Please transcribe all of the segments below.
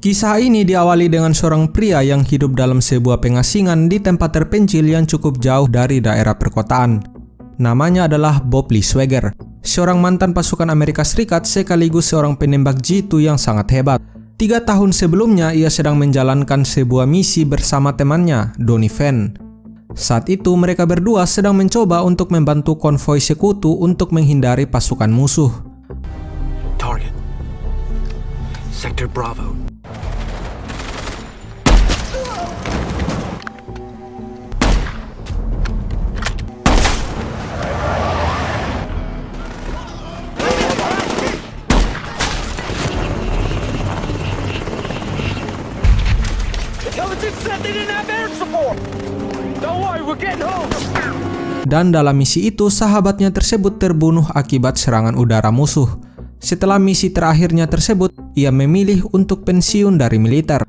Kisah ini diawali dengan seorang pria yang hidup dalam sebuah pengasingan di tempat terpencil yang cukup jauh dari daerah perkotaan. Namanya adalah Bob Lee Swager, seorang mantan pasukan Amerika Serikat sekaligus seorang penembak jitu yang sangat hebat. 3 tahun sebelumnya ia sedang menjalankan sebuah misi bersama temannya, Donnie Van. Saat itu mereka berdua sedang mencoba untuk membantu konvoi sekutu untuk menghindari pasukan musuh. Target. Sector Bravo. Dan dalam misi itu, sahabatnya tersebut terbunuh akibat serangan udara musuh. Setelah misi terakhirnya tersebut, ia memilih untuk pensiun dari militer.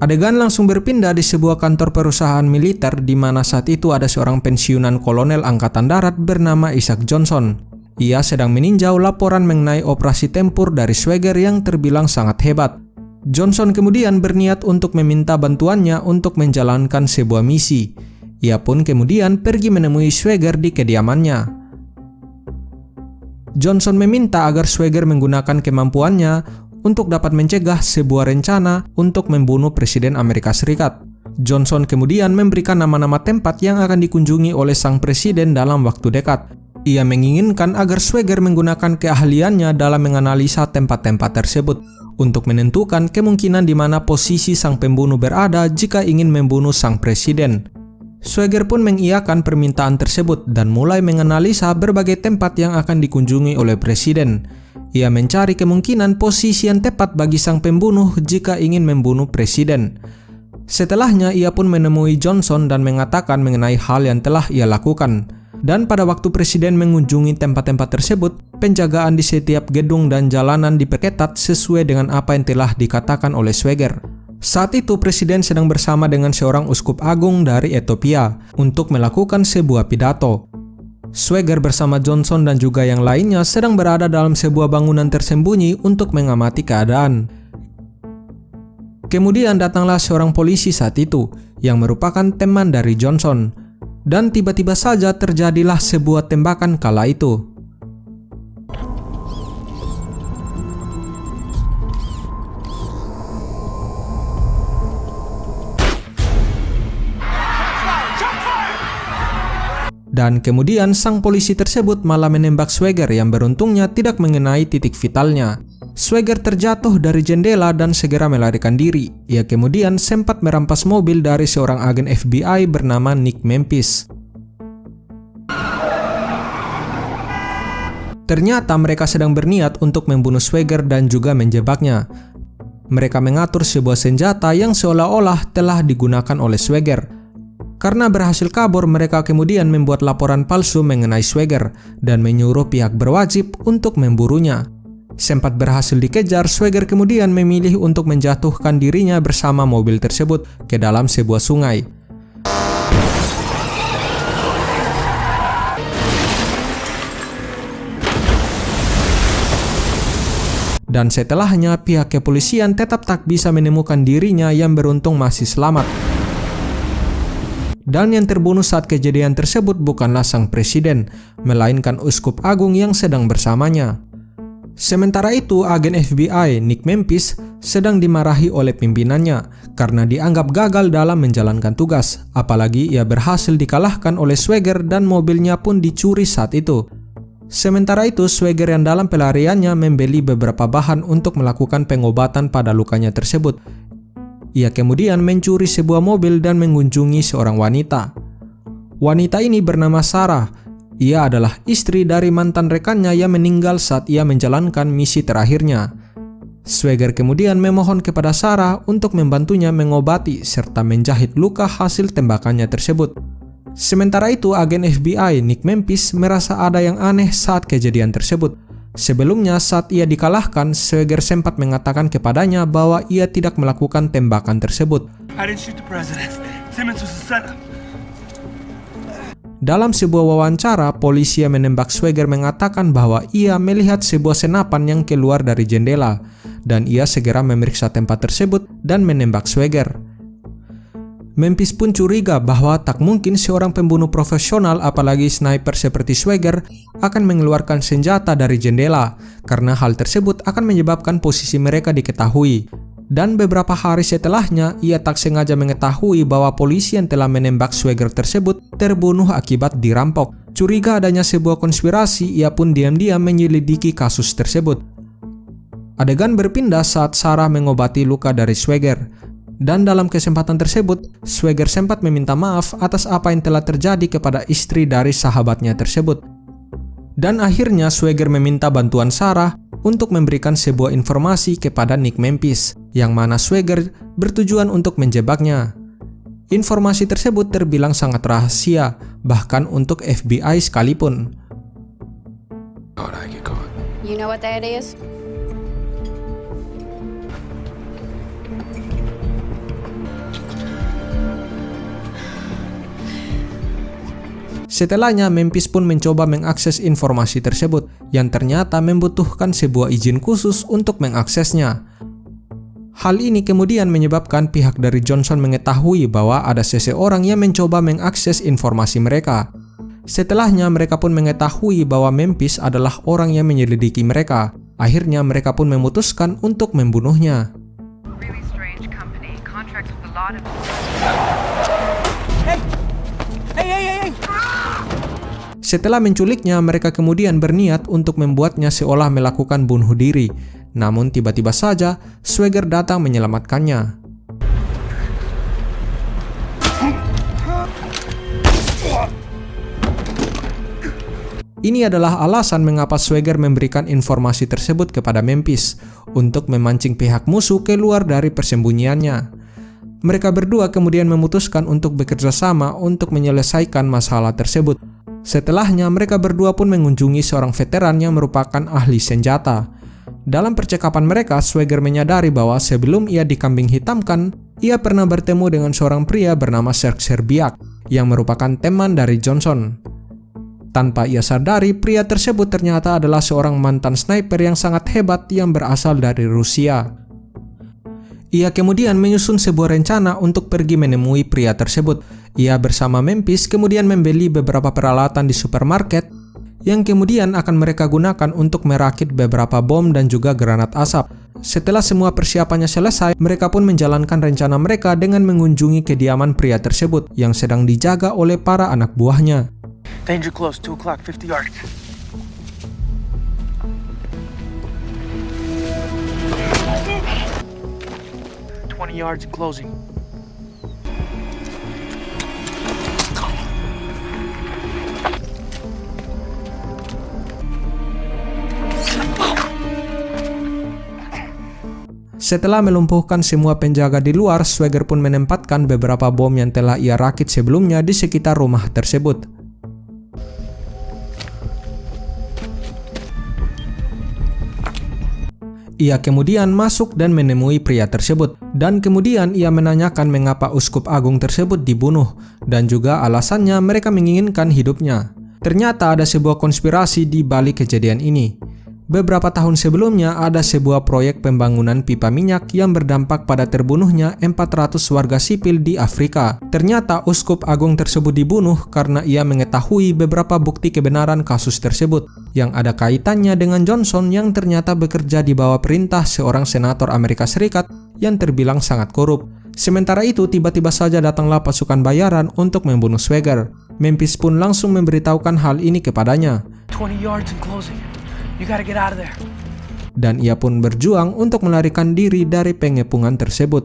Adegan langsung berpindah di sebuah kantor perusahaan militer di mana saat itu ada seorang pensiunan kolonel angkatan darat bernama Isaac Johnson. Ia sedang meninjau laporan mengenai operasi tempur dari Swager yang terbilang sangat hebat. Johnson kemudian berniat untuk meminta bantuannya untuk menjalankan sebuah misi. Ia pun kemudian pergi menemui Swager di kediamannya. Johnson meminta agar Swager menggunakan kemampuannya untuk dapat mencegah sebuah rencana untuk membunuh Presiden Amerika Serikat. Johnson kemudian memberikan nama-nama tempat yang akan dikunjungi oleh sang presiden dalam waktu dekat. Ia menginginkan agar Swager menggunakan keahliannya dalam menganalisa tempat-tempat tersebut untuk menentukan kemungkinan di mana posisi sang pembunuh berada jika ingin membunuh sang presiden. Swager pun mengiyakan permintaan tersebut dan mulai menganalisa berbagai tempat yang akan dikunjungi oleh presiden. Ia mencari kemungkinan posisi yang tepat bagi sang pembunuh jika ingin membunuh presiden. Setelahnya ia pun menemui Johnson dan mengatakan mengenai hal yang telah ia lakukan. Dan pada waktu presiden mengunjungi tempat-tempat tersebut, penjagaan di setiap gedung dan jalanan diperketat sesuai dengan apa yang telah dikatakan oleh Swager. Saat itu presiden sedang bersama dengan seorang uskup agung dari Ethiopia untuk melakukan sebuah pidato. Swager bersama Johnson dan juga yang lainnya sedang berada dalam sebuah bangunan tersembunyi untuk mengamati keadaan. Kemudian datanglah seorang polisi saat itu yang merupakan teman dari Johnson. Dan tiba-tiba saja terjadilah sebuah tembakan kala itu. Dan kemudian sang polisi tersebut malah menembak Swager yang beruntungnya tidak mengenai titik vitalnya. Swager terjatuh dari jendela dan segera melarikan diri. Ia kemudian sempat merampas mobil dari seorang agen FBI bernama Nick Memphis. Ternyata mereka sedang berniat untuk membunuh Swager dan juga menjebaknya. Mereka mengatur sebuah senjata yang seolah-olah telah digunakan oleh Swager. Karena berhasil kabur, mereka kemudian membuat laporan palsu mengenai Swager dan menyuruh pihak berwajib untuk memburunya. Sempat berhasil dikejar, Swager kemudian memilih untuk menjatuhkan dirinya bersama mobil tersebut ke dalam sebuah sungai. Dan setelahnya pihak kepolisian tetap tak bisa menemukan dirinya yang beruntung masih selamat. Dan yang terbunuh saat kejadian tersebut bukanlah sang presiden, melainkan uskup agung yang sedang bersamanya. Sementara itu, agen FBI Nick Memphis sedang dimarahi oleh pimpinannya karena dianggap gagal dalam menjalankan tugas, apalagi ia berhasil dikalahkan oleh Swager dan mobilnya pun dicuri saat itu. Sementara itu, Swager yang dalam pelariannya membeli beberapa bahan untuk melakukan pengobatan pada lukanya tersebut. Ia kemudian mencuri sebuah mobil dan mengunjungi seorang wanita. Wanita ini bernama Sarah. Ia adalah istri dari mantan rekannya yang meninggal saat ia menjalankan misi terakhirnya. Swager kemudian memohon kepada Sarah untuk membantunya mengobati serta menjahit luka hasil tembakannya tersebut. Sementara itu, agen FBI Nick Memphis merasa ada yang aneh saat kejadian tersebut. Sebelumnya, saat ia dikalahkan, Swager sempat mengatakan kepadanya bahwa ia tidak melakukan tembakan tersebut. Dalam sebuah wawancara, polisi yang menembak Swagger mengatakan bahwa ia melihat sebuah senapan yang keluar dari jendela, dan ia segera memeriksa tempat tersebut dan menembak Swagger. Memphis pun curiga bahwa tak mungkin seorang pembunuh profesional, apalagi sniper seperti Swagger, akan mengeluarkan senjata dari jendela, karena hal tersebut akan menyebabkan posisi mereka diketahui. Dan beberapa hari setelahnya, ia tak sengaja mengetahui bahwa polisi yang telah menembak Swagger tersebut terbunuh akibat dirampok. Curiga adanya sebuah konspirasi, ia pun diam-diam menyelidiki kasus tersebut. Adegan berpindah saat Sarah mengobati luka dari Swagger. Dan dalam kesempatan tersebut, Swagger sempat meminta maaf atas apa yang telah terjadi kepada istri dari sahabatnya tersebut. Dan akhirnya Swagger meminta bantuan Sarah untuk memberikan sebuah informasi kepada Nick Memphis, yang mana Swagger bertujuan untuk menjebaknya. Informasi tersebut terbilang sangat rahasia, bahkan untuk FBI sekalipun. You know what that is? Setelahnya, Memphis pun mencoba mengakses informasi tersebut, yang ternyata membutuhkan sebuah izin khusus untuk mengaksesnya. Hal ini kemudian menyebabkan pihak dari Johnson mengetahui bahwa ada seseorang yang mencoba mengakses informasi mereka. Setelahnya, mereka pun mengetahui bahwa Memphis adalah orang yang menyelidiki mereka. Akhirnya, mereka pun memutuskan untuk membunuhnya. Setelah menculiknya, mereka kemudian berniat untuk membuatnya seolah melakukan bunuh diri. Namun tiba-tiba saja, Swagger datang menyelamatkannya. Ini adalah alasan mengapa Swagger memberikan informasi tersebut kepada Memphis, untuk memancing pihak musuh keluar dari persembunyiannya. Mereka berdua kemudian memutuskan untuk bekerja sama untuk menyelesaikan masalah tersebut. Setelahnya, mereka berdua pun mengunjungi seorang veteran yang merupakan ahli senjata. Dalam percakapan mereka, Swagger menyadari bahwa sebelum ia dikambing hitamkan, ia pernah bertemu dengan seorang pria bernama Serge Serbiak, yang merupakan teman dari Johnson. Tanpa ia sadari, pria tersebut ternyata adalah seorang mantan sniper yang sangat hebat yang berasal dari Rusia. Ia kemudian menyusun sebuah rencana untuk pergi menemui pria tersebut. Ia bersama Memphis kemudian membeli beberapa peralatan di supermarket yang kemudian akan mereka gunakan untuk merakit beberapa bom dan juga granat asap. Setelah semua persiapannya selesai, mereka pun menjalankan rencana mereka dengan mengunjungi kediaman pria tersebut yang sedang dijaga oleh para anak buahnya. Danger close, 2 o'clock, 50 yards. Yards and closing. Setelah melumpuhkan semua penjaga di luar, Swagger pun menempatkan beberapa bom yang telah ia rakit sebelumnya di sekitar rumah tersebut. Ia kemudian masuk dan menemui pria tersebut, dan kemudian ia menanyakan mengapa uskup agung tersebut dibunuh, dan juga alasannya mereka menginginkan hidupnya. Ternyata ada sebuah konspirasi di balik kejadian ini. Beberapa tahun sebelumnya ada sebuah proyek pembangunan pipa minyak yang berdampak pada terbunuhnya 400 warga sipil di Afrika. Ternyata uskup agung tersebut dibunuh karena ia mengetahui beberapa bukti kebenaran kasus tersebut yang ada kaitannya dengan Johnson yang ternyata bekerja di bawah perintah seorang senator Amerika Serikat yang terbilang sangat korup. Sementara itu, tiba-tiba saja datanglah pasukan bayaran untuk membunuh Swagger. Memphis pun langsung memberitahukan hal ini kepadanya. 20 yards and closing. You gotta get out of there. Dan ia pun berjuang untuk melarikan diri dari pengepungan tersebut.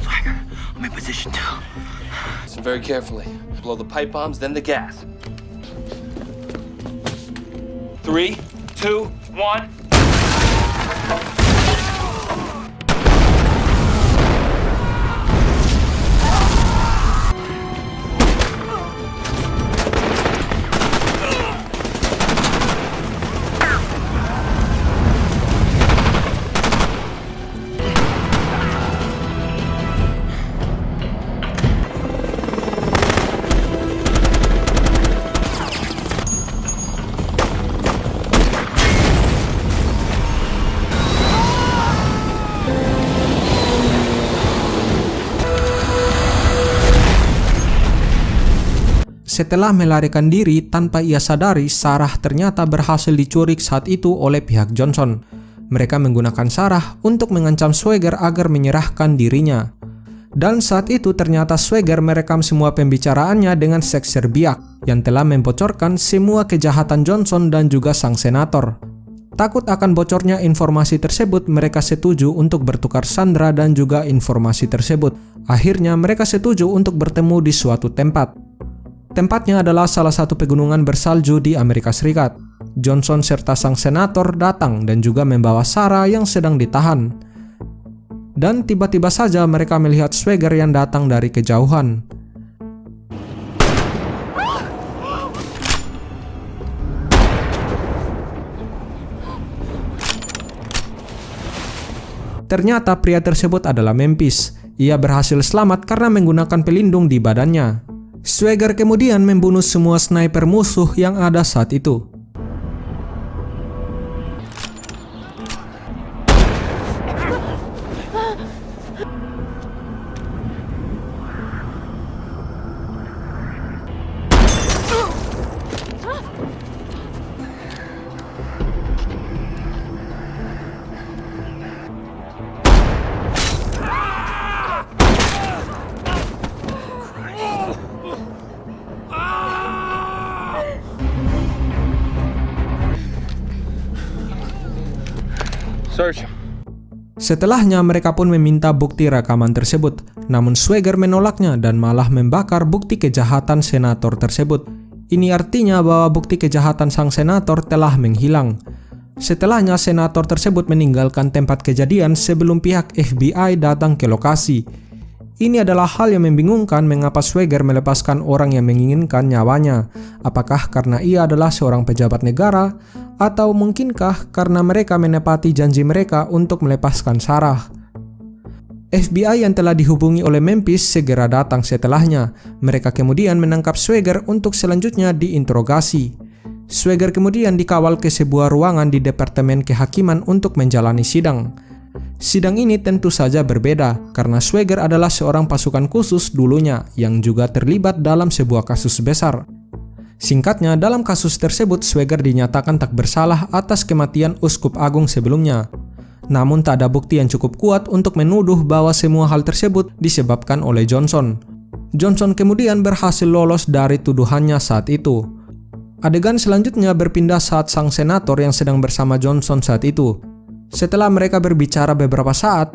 Swagger, I'm in position 2. Listen very carefully. Blow the pipe bombs, then the gas. 3, 2, 1. Setelah melarikan diri tanpa ia sadari, Sarah ternyata berhasil diculik saat itu oleh pihak Johnson. Mereka menggunakan Sarah untuk mengancam Swagger agar menyerahkan dirinya. Dan saat itu ternyata Swagger merekam semua pembicaraannya dengan sekser biak yang telah membocorkan semua kejahatan Johnson dan juga sang senator. Takut akan bocornya informasi tersebut, mereka setuju untuk bertukar sandera dan juga informasi tersebut. Akhirnya mereka setuju untuk bertemu di suatu tempat. Tempatnya adalah salah satu pegunungan bersalju di Amerika Serikat. Johnson serta sang senator datang dan juga membawa Sarah yang sedang ditahan. Dan tiba-tiba saja mereka melihat Swagger yang datang dari kejauhan. Ternyata pria tersebut adalah Memphis. Ia berhasil selamat karena menggunakan pelindung di badannya. Swagger kemudian membunuh semua sniper musuh yang ada saat itu. Search. Setelahnya mereka pun meminta bukti rekaman tersebut, namun Swagger menolaknya dan malah membakar bukti kejahatan senator tersebut. Ini artinya bahwa bukti kejahatan sang senator telah menghilang. Setelahnya senator tersebut meninggalkan tempat kejadian sebelum pihak FBI datang ke lokasi. Ini adalah hal yang membingungkan mengapa Swagger melepaskan orang yang menginginkan nyawanya. Apakah karena ia adalah seorang pejabat negara, atau mungkinkah karena mereka menepati janji mereka untuk melepaskan Sarah? FBI yang telah dihubungi oleh Memphis segera datang setelahnya. Mereka kemudian menangkap Swagger untuk selanjutnya diinterogasi. Swagger kemudian dikawal ke sebuah ruangan di Departemen Kehakiman untuk menjalani sidang. Sidang ini tentu saja berbeda karena Swagger adalah seorang pasukan khusus dulunya yang juga terlibat dalam sebuah kasus besar. Singkatnya, dalam kasus tersebut Swagger dinyatakan tak bersalah atas kematian Uskup Agung sebelumnya. Namun tak ada bukti yang cukup kuat untuk menuduh bahwa semua hal tersebut disebabkan oleh Johnson. Johnson kemudian berhasil lolos dari tuduhannya saat itu. Adegan selanjutnya berpindah saat sang senator yang sedang bersama Johnson saat itu. Setelah mereka berbicara beberapa saat,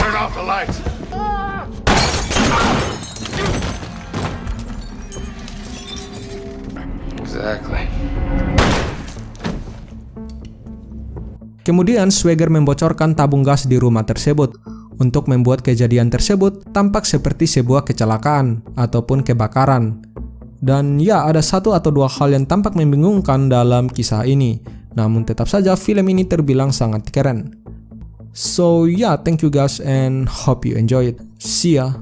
Turn off the lights. Exactly. kemudian Swagger membocorkan tabung gas di rumah tersebut untuk membuat kejadian tersebut tampak seperti sebuah kecelakaan ataupun kebakaran. Dan ya, ada satu atau dua hal yang tampak membingungkan dalam kisah ini. Namun tetap saja film ini terbilang sangat keren. So yeah, thank you guys and hope you enjoy it. See ya.